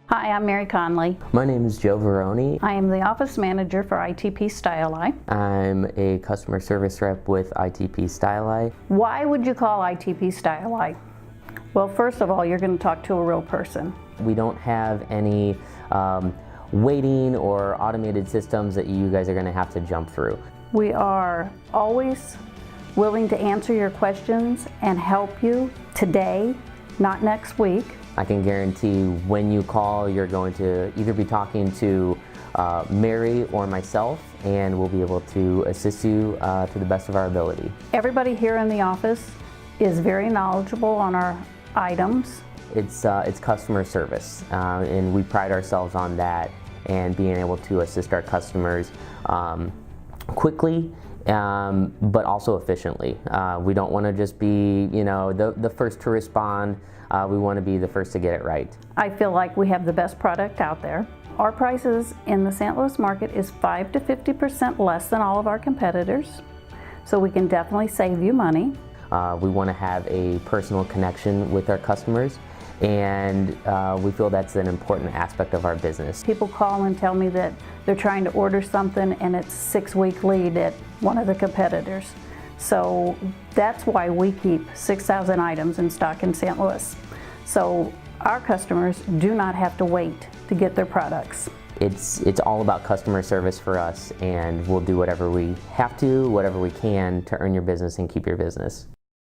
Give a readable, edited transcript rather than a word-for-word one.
Hi, I'm Mary Connelly. My name is Joe Maroney. I am the office manager for itpstyli. I'm a customer service rep with itpstyli. Why would you call itpstyli? Well, first of all, you're going to talk to a real person. We don't have any waiting or automated systems that you guys are going to have to jump through. We are always willing to answer your questions and help you today, not next week. I can guarantee when you call, you're going to either be talking to Mary or myself, and we'll be able to assist you to the best of our ability. Everybody here in the office is very knowledgeable on our items. It's customer service, and we pride ourselves on that and being able to assist our customers quickly, but also efficiently. We don't want to just be, the first to respond. We want to be the first to get it right. I feel like we have the best product out there. Our prices in the St. Louis market is 5 to 50% less than all of our competitors, so we can definitely save you money. We want to have a personal connection with our customers, and we feel that's an important aspect of our business. People call and tell me that they're trying to order something and it's a 6-week lead at one of the competitors. So that's why we keep 6,000 items in stock in St. Louis. So our customers do not have to wait to get their products. It's all about customer service for us, and we'll do whatever we have to, whatever we can to earn your business and keep your business.